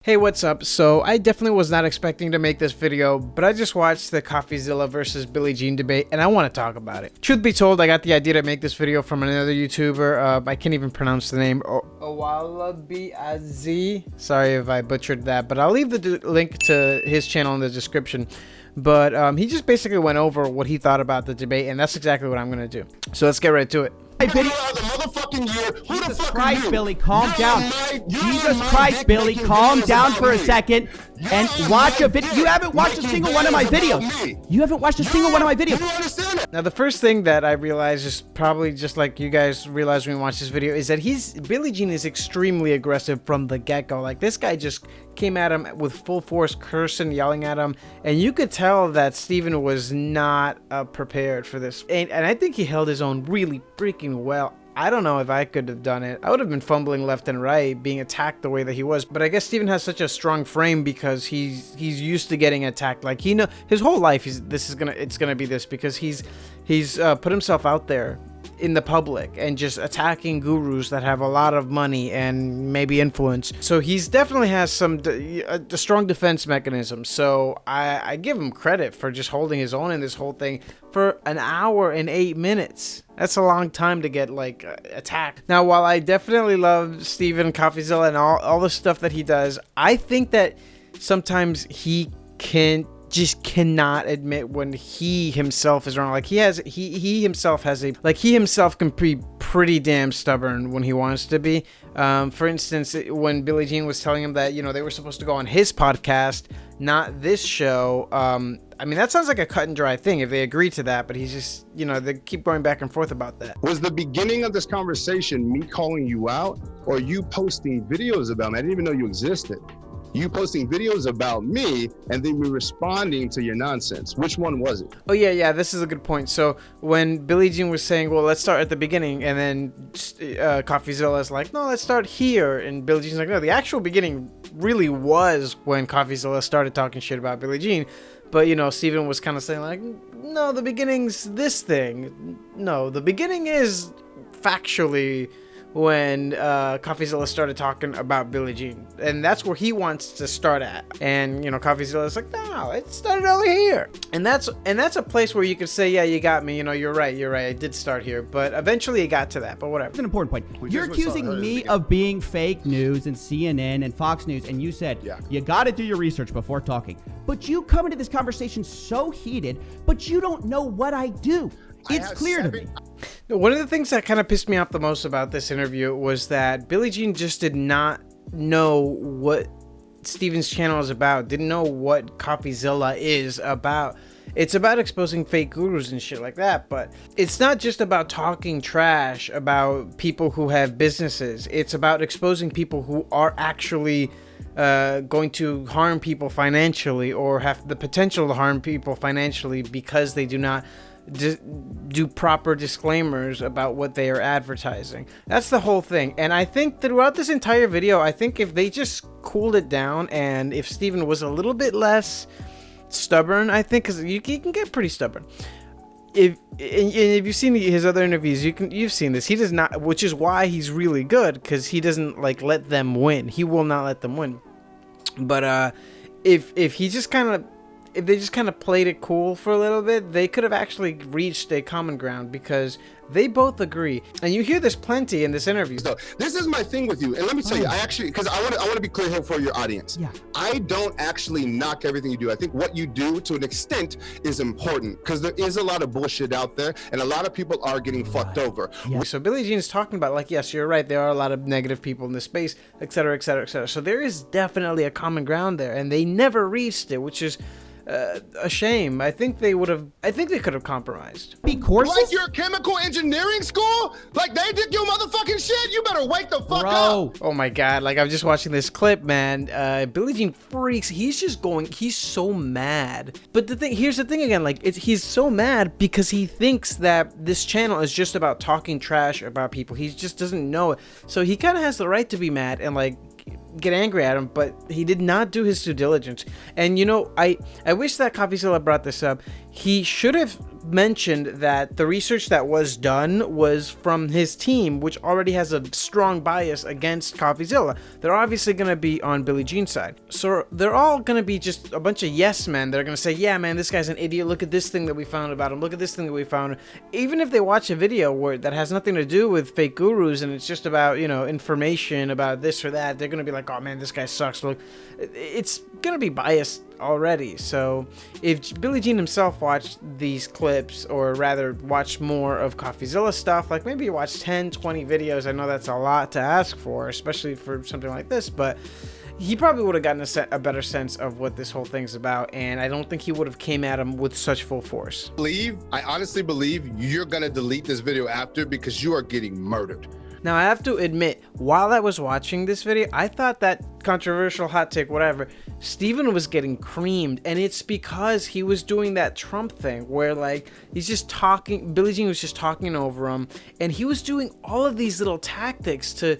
Hey, what's up? So I definitely was not expecting to make this video, but I just watched the Coffeezilla versus Billie Jean debate and I want to talk about it. Truth be told, I got the idea to make this video from another YouTuber. I can't even pronounce the name. Owalabiazi. Sorry if I butchered that, but I'll leave the link to his channel in the description. But he just basically went over what he thought about the debate, and that's exactly what I'm going to do. So let's get right to it. Jesus Christ, Billy, calm down. Jesus Christ, Billy, calm down for a second and watch a video. You haven't watched a single one of my videos. You haven't watched a single one of my videos. Now, the first thing that I realized is probably just like you guys realized when you watched this video is that Billie Jean is extremely aggressive from the get-go. Like, this guy just came at him with full force, cursing, yelling at him, and you could tell that Steven was not prepared for this. And I think he held his own really freaking well. I don't know if I could have done it. I would have been fumbling left and right, being attacked the way that he was. But I guess Steven has such a strong frame because he's used to getting attacked. Like, he know his whole life it's gonna be this, because he's put himself out there in the public and just attacking gurus that have a lot of money and maybe influence. So he's definitely has some a strong defense mechanism. So I give him credit for just holding his own in this whole thing for an hour and 8 minutes. That's a long time to get like attacked. Now, while I definitely love Steven Coffeezilla and all the stuff that he does, I think that sometimes he cannot admit when he himself is wrong. Like, he himself can be pretty damn stubborn when he wants to be. For instance, when Billie Jean was telling him that, you know, they were supposed to go on his podcast, not this show. I mean, that sounds like a cut and dry thing if they agree to that, but he's just, you know, they keep going back and forth about that. Was the beginning of this conversation me calling you out, or you posting videos about me? I didn't even know you existed. You posting videos about me and then me responding to your nonsense. Which one was it? Oh yeah, this is a good point. So when Billie Jean was saying, well, let's start at the beginning, and then Coffeezilla's like, no, let's start here, and Billie Jean's like, no, the actual beginning really was when Coffeezilla started talking shit about Billie Jean. But, you know, Steven was kind of saying like, no, the beginning's this thing. No, the beginning is factually when Coffeezilla started talking about Billie Jean, and that's where he wants to start at. And, you know, Coffeezilla's like, no, it started over here. And that's a place where you could say, yeah, you got me, you know, you're right, I did start here. But eventually it got to that, but whatever. It's an important point. You're accusing me of being fake news and CNN and Fox News, and you said, you got to do your research before talking. But you come into this conversation so heated, but you don't know what I do. It's clear to me. One of the things that kind of pissed me off the most about this interview was that Billie Jean just did not know what Steven's channel is about, didn't know what Coffeezilla is about. It's about exposing fake gurus and shit like that, but it's not just about talking trash about people who have businesses. It's about exposing people who are actually going to harm people financially, or have the potential to harm people financially because they do not do proper disclaimers about what they are advertising. That's the whole thing. And I think throughout this entire video, I think if they just cooled it down, and if Steven was a little bit less stubborn, I think, because he can get pretty stubborn. If you've seen his other interviews, you've seen this. He does not, which is why he's really good, because he doesn't like let them win. He will not let them win. But if he just kind of, if they just kind of played it cool for a little bit, they could have actually reached a common ground, because they both agree. And you hear this plenty in this interview. So this is my thing with you, and let me tell you, I actually, because I want to be clear here for your audience. Yeah. I don't actually knock everything you do. I think what you do to an extent is important, because there is a lot of bullshit out there, and a lot of people are getting fucked over. Yeah. So Billie Jean is talking about, like, yes, you're right, there are a lot of negative people in this space, etc., etc., etc. So there is definitely a common ground there, and they never reached it, which is a shame. I think they could have compromised. Be courses? Like your chemical engineering school? Like they did your motherfucking shit? You better wake the fuck up. Oh my god, like, I'm just watching this clip, man. Billie Jean freaks. He's just going, he's so mad. But here's the thing again, like, he's so mad because he thinks that this channel is just about talking trash about people. He just doesn't know it. So he kind of has the right to be mad and, like, get angry at him, but he did not do his due diligence. And, you know, I wish that Coffeezilla brought this up. He should have mentioned that the research that was done was from his team, which already has a strong bias against Coffeezilla. They're obviously going to be on Billie Jean's side. So they're all going to be just a bunch of yes men. They're going to say, yeah, man, this guy's an idiot. Look at this thing that we found about him. Look at this thing that we found. Even if they watch a video where that has nothing to do with fake gurus and it's just about, you know, information about this or that, they're going to be like, oh man, this guy sucks. Look, it's going to be biased already. So if Billie Jean himself watched these clips, or rather watched more of Coffeezilla stuff, like maybe watch 10-20 videos, I know that's a lot to ask for, especially for something like this, but he probably would have gotten a better sense of what this whole thing's about, and I don't think he would have came at him with such full force. I honestly believe you're gonna delete this video after, because you are getting murdered. Now, I have to admit, while I was watching this video, I thought that controversial hot take, whatever, Steven was getting creamed. And it's because he was doing that Trump thing where, like, he's just talking, Billie Jean was just talking over him. And he was doing all of these little tactics to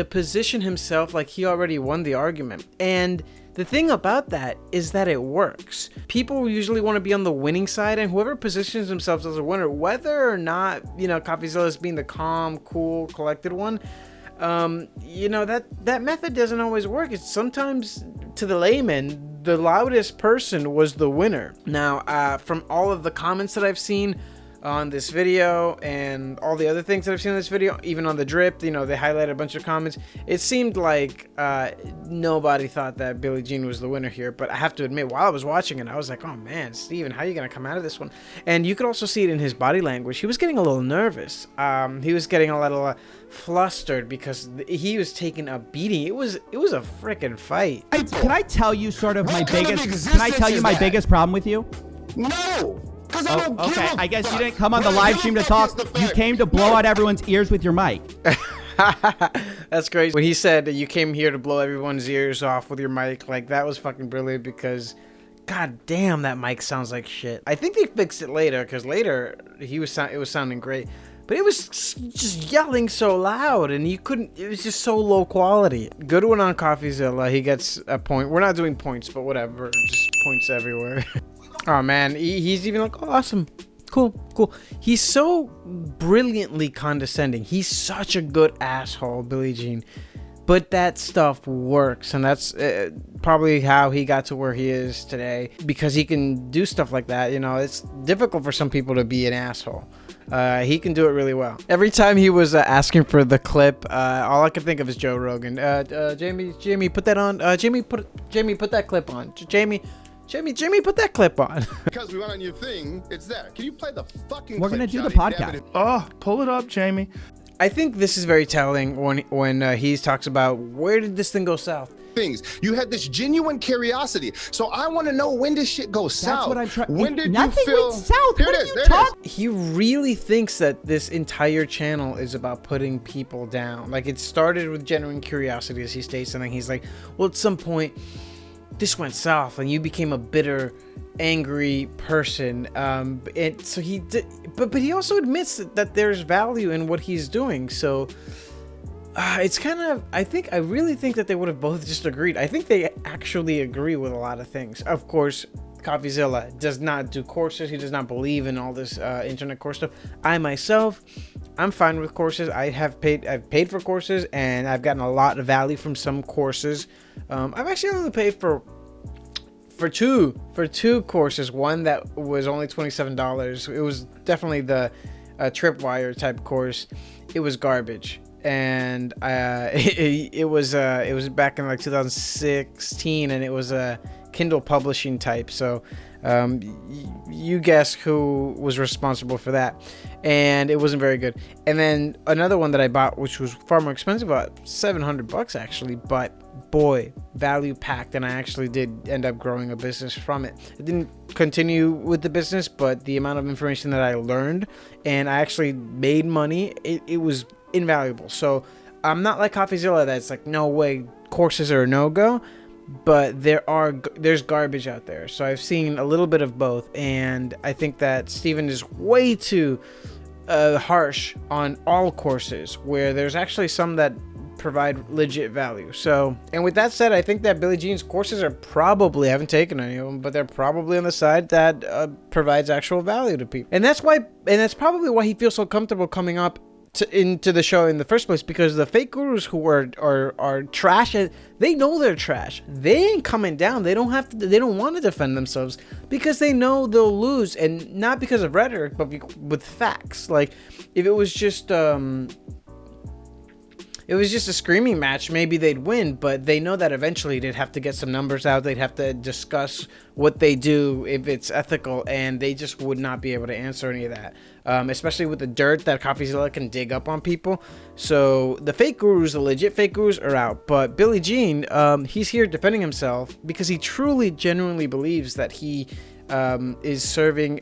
position himself like he already won the argument. And the thing about that is that it works. People usually want to be on the winning side, and whoever positions themselves as a winner, whether or not, you know, Coffeezilla is being the calm, cool, collected one, you know, that method doesn't always work. It's sometimes, to the layman, the loudest person was the winner. Now, from all of the comments that I've seen on this video and all the other things that I've seen in this video, even on the drip, you know, they highlighted a bunch of comments. It seemed like nobody thought that Billie Jean was the winner here, but I have to admit, while I was watching it, I was like, oh man, Steven, how are you gonna come out of this one? And you could also see it in his body language. He was getting a little nervous. He was getting a little flustered because he was taking a beating. It was a freaking fight. Can I tell you sort of my biggest? Can I tell you my biggest problem with you? No. Oh, okay, I guess you didn't come on the live stream to talk. You came to blow out everyone's ears with your mic. That's crazy. When he said that you came here to blow everyone's ears off with your mic, like, that was fucking brilliant, because god damn, that mic sounds like shit. I think they fixed it later, because later it was sounding great, but it was just yelling so loud, and you couldn't, it was just so low quality. Good one on Coffeezilla. He gets a point. We're not doing points, but whatever, just points everywhere. Oh man, he's even like, oh, awesome, cool. He's so brilliantly condescending. He's such a good asshole, Billie Jean. But that stuff works, and that's probably how he got to where he is today, because he can do stuff like that. You know, it's difficult for some people to be an asshole. He can do it really well. Every time he was asking for the clip, all I could think of is Joe Rogan. Jamie, put that on. Jamie, put that clip on. Jamie, put that clip on. Because we went on your thing, it's there. Can you play the fucking We're clip, going to do the Johnny? podcast. Oh, pull it up, Jamie. I think this is very telling when he talks about, where did this thing go south? Things. You had this genuine curiosity. So I want to know, when did shit go south? That's what I'm trying. When did Nothing you feel? went south. Here What it are is. you There talking? it is. He really thinks that this entire channel is about putting people down. Like, it started with genuine curiosity, as he states, and then he's like, well, at some point this went south and you became a bitter, angry person. And so he did, but he also admits that there's value in what he's doing. So it's kind of, I really think that they would have both just agreed. I think they actually agree with a lot of things. Of course, Coffeezilla does not do courses. He does not believe in all this internet course stuff. I myself, I'm fine with courses. I've paid for courses, and I've gotten a lot of value from some courses. I've actually only paid for two courses. One that was only $27. It was definitely the Tripwire type course. It was garbage. And it was back in like 2016, and it was a Kindle publishing type. So you guess who was responsible for that, and it wasn't very good. And then another one that I bought, which was far more expensive, about $700 actually, but boy, value packed, and I actually did end up growing a business from it. I didn't continue with the business, but the amount of information that I learned, and I actually made money, it was invaluable. So I'm not like Coffeezilla that's like, no way, courses are a no-go, but there's garbage out there. So I've seen a little bit of both, and I think that Steven is way too harsh on all courses, where there's actually some that provide legit value. So, and with that said, I think that Billie Jean's courses are probably, I haven't taken any of them, but they're probably on the side that provides actual value to people. And that's probably why he feels so comfortable coming up into the show in the first place, because the fake gurus who are trash, they know they're trash. They ain't coming down. They don't want to defend themselves because they know they'll lose, and not because of rhetoric, but with facts. Like, if it was just a screaming match, maybe they'd win, but they know that eventually they'd have to get some numbers out. They'd have to discuss what they do, if it's ethical, and they just would not be able to answer any of that. Especially with the dirt that Coffeezilla can dig up on people. So the fake gurus, the legit fake gurus, are out. But Billie Jean, he's here defending himself because he truly, genuinely believes that he is serving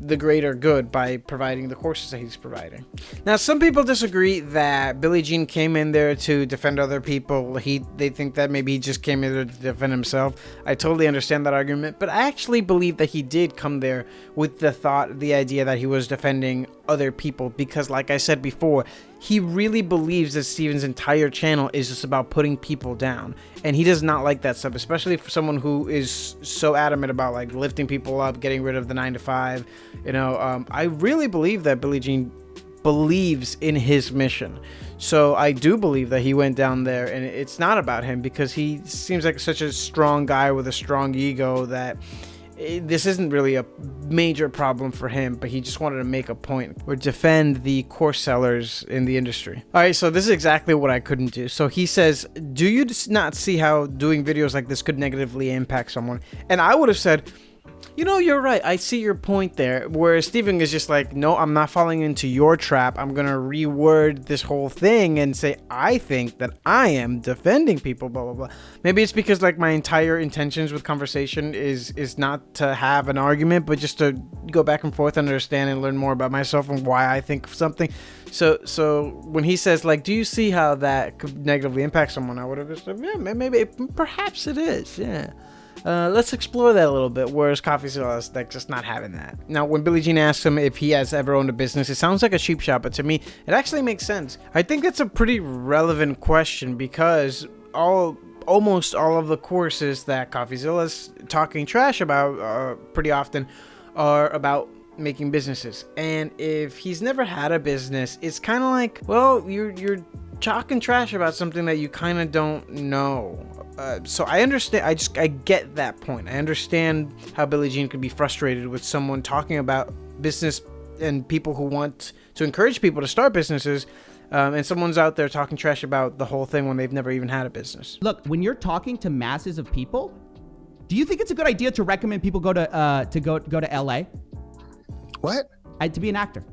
the greater good by providing the courses that he's providing. Now, some people disagree that Billie Jean came in there to defend other people. They think that maybe he just came in there to defend himself. I totally understand that argument, but I actually believe that he did come there with the idea that he was defending other people, because like I said before, he really believes that Steven's entire channel is just about putting people down, and he does not like that stuff, especially for someone who is so adamant about like lifting people up, getting rid of the 9 to 5. I really believe that Billie Jean believes in his mission. So I do believe that he went down there, and it's not about him, because he seems like such a strong guy with a strong ego that this isn't really a major problem for him, but he just wanted to make a point or defend the course sellers in the industry. All right, so this is exactly what I couldn't do. So he says, do you not see how doing videos like this could negatively impact someone? And I would have said, you're right. I see your point there. Whereas Steven is just like, no, I'm not falling into your trap. I'm going to reword this whole thing and say, I think that I am defending people, blah, blah, blah. Maybe it's because like my entire intentions with conversation is not to have an argument, but just to go back and forth, understand and learn more about myself and why I think something. So when he says like, do you see how that could negatively impact someone? I would have said, yeah, maybe, perhaps it is. Yeah. Let's explore that a little bit, whereas Coffeezilla is like just not having that. Now, when Billie Jean asks him if he has ever owned a business, it sounds like a cheap shot, but to me, it actually makes sense. I think that's a pretty relevant question, because almost all of the courses that Coffeezilla's talking trash about pretty often are about making businesses. And if he's never had a business, it's kind of like, well, you're talking trash about something that you kind of don't know. So I understand. I get that point. I understand how Billie Jean could be frustrated with someone talking about business and people who want to encourage people to start businesses, and someone's out there talking trash about the whole thing when they've never even had a business. Look, when you're talking to masses of people, do you think it's a good idea to recommend people go to LA? What? To be an actor.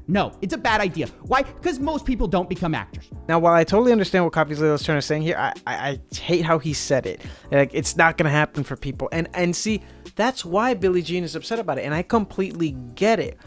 No, it's a bad idea. Why? Because most people don't become actors. Now, while I totally understand what Coffeezilla is trying to say here, I hate how he said it. Like, it's not going to happen for people. And see, that's why Billie Jean is upset about it. And I completely get it.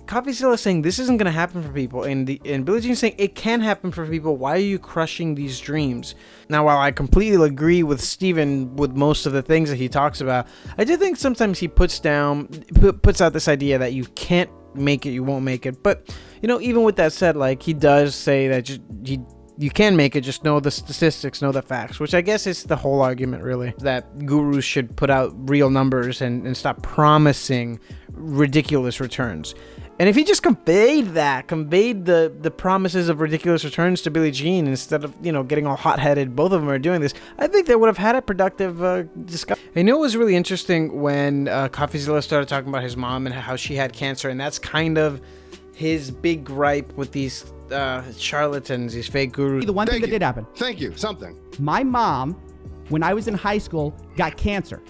Coffeezilla is saying this isn't going to happen for people. And Billie Jean is saying it can happen for people. Why are you crushing these dreams? Now, while I completely agree with Steven with most of the things that he talks about, I do think sometimes he puts out this idea that you can't make it, you won't make it. But even with that said, like, he does say that you can make it, just know the statistics, know the facts, which I guess is the whole argument, really, that gurus should put out real numbers and stop promising ridiculous returns. And if he just conveyed the promises of ridiculous returns to Billie Jean instead of, getting all hot-headed, both of them are doing this, I think they would have had a productive discussion. I know it was really interesting when Coffeezilla started talking about his mom and how she had cancer, and that's kind of his big gripe with these charlatans, these fake gurus. The one thing that did happen. Thank you. Something. My mom, when I was in high school, got cancer.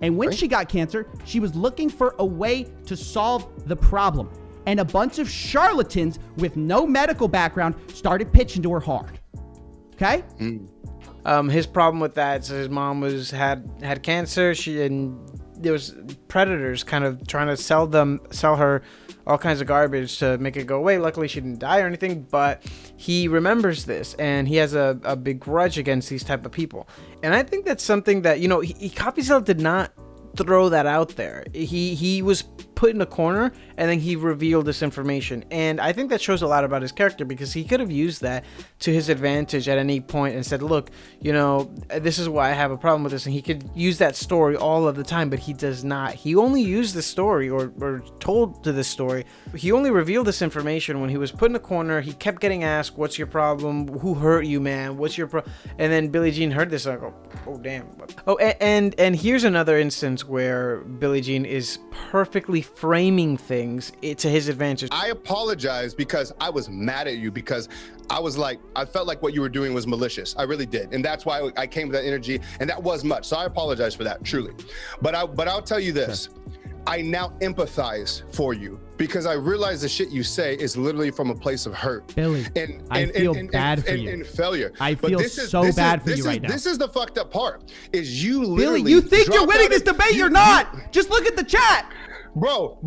And when she got cancer, she was looking for a way to solve the problem. And a bunch of charlatans with no medical background started pitching to her hard. Okay? His problem with that is his mom had cancer. There was predators kind of trying to sell her all kinds of garbage to make it go away. Luckily, she didn't die or anything, but he remembers this, and he has a big grudge against these type of people. And I think that's something that, Coffeezilla did not throw that out there. He was put in a corner, and then he revealed this information. And I think that shows a lot about his character, because he could have used that to his advantage at any point and said, look, you know, this is why I have a problem with this. And he could use that story all of the time, but he does not. He only used the story or told to this story. He only revealed this information when he was put in a corner. He kept getting asked, what's your problem? Who hurt you, man? What's your problem? And then Billie Jean heard this, like, oh damn. Oh, and here's another instance where Billie Jean is perfectly framing things to his advantage. I apologize because I was mad at you, because I felt like what you were doing was malicious. I really did. And that's why I came with that energy, and that was much. So I apologize for that, truly. But I'll tell you this. Sure. I now empathize for you, because I realize the shit you say is literally from a place of hurt. Billy, I feel bad for you. And failure. I feel so bad for you right now. This is the fucked up part, is you literally— Billy, you think you're winning this debate, you're not. Just look at the chat. Bro,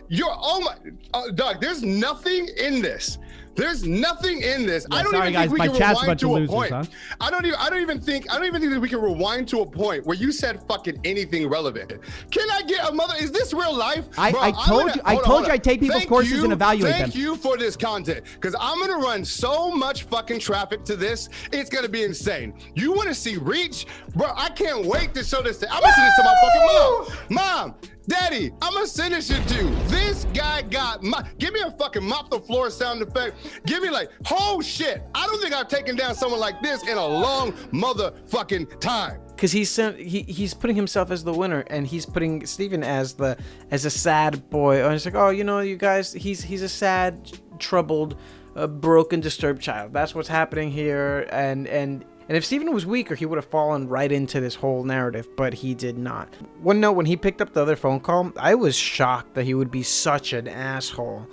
you're— oh my— Doug, there's nothing in this. There's nothing in this. Yeah, I don't sorry, even guys, think we can rewind to a point. Huh? I don't even think that we can rewind to a point where you said fucking anything relevant. Can I get a mother? Is this real life? I told you I take people's courses and evaluate them. Thank you for this content, because I'm gonna run so much fucking traffic to this. It's gonna be insane. You want to see reach, bro? I can't wait to show this. I'm gonna send this to my fucking mom. Daddy, I'm gonna send this shit to you. This guy got give me a fucking mop the floor sound effect. Give me like, oh shit. I don't think I've taken down someone like this in a long motherfucking time. Because he's putting himself as the winner, and he's putting Steven as a sad boy. And it's like, oh, you know, you guys, he's a sad, troubled, broken, disturbed child. That's what's happening here. And if Steven was weaker, he would have fallen right into this whole narrative, but he did not. One note, when he picked up the other phone call, I was shocked that he would be such an asshole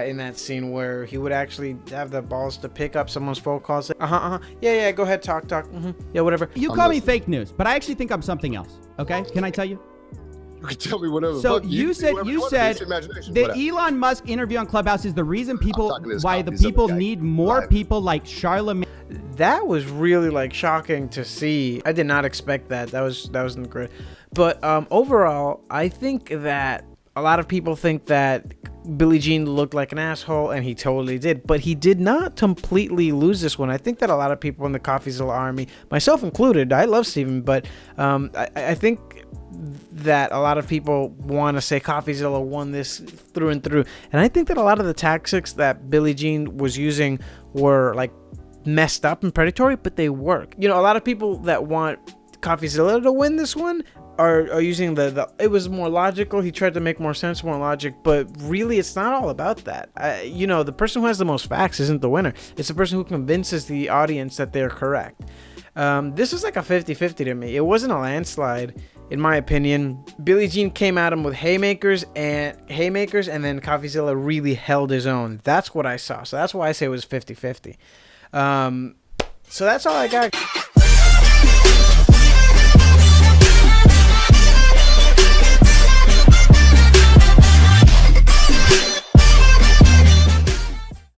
in that scene, where he would actually have the balls to pick up someone's phone call and say, yeah, go ahead, talk, yeah, whatever. You call me fake news, but I actually think I'm something else, okay? Can I tell you? You can tell me whatever. So you said the Elon Musk interview on Clubhouse is the reason why the people need more people like Charlamagne. That was really like shocking to see. I did not expect that. That wasn't great. But overall, I think that a lot of people think that Billie Jean looked like an asshole, and he totally did. But he did not completely lose this one. I think that a lot of people in the Coffeezilla army, myself included, I love Steven, but I think that a lot of people want to say Coffeezilla won this through and through. And I think that a lot of the tactics that Billie Jean was using were like messed up and predatory, but they work. You know, a lot of people that want Coffeezilla to win this one are using it was more logical. He tried to make more sense, more logic, but really it's not all about that. You know, the person who has the most facts isn't the winner. It's the person who convinces the audience that they're correct. This is like a 50-50 to me. It wasn't a landslide, in my opinion. Billie Jean came at him with haymakers, and then Coffeezilla really held his own. That's what I saw. So that's why I say it was 50-50. So that's all I got.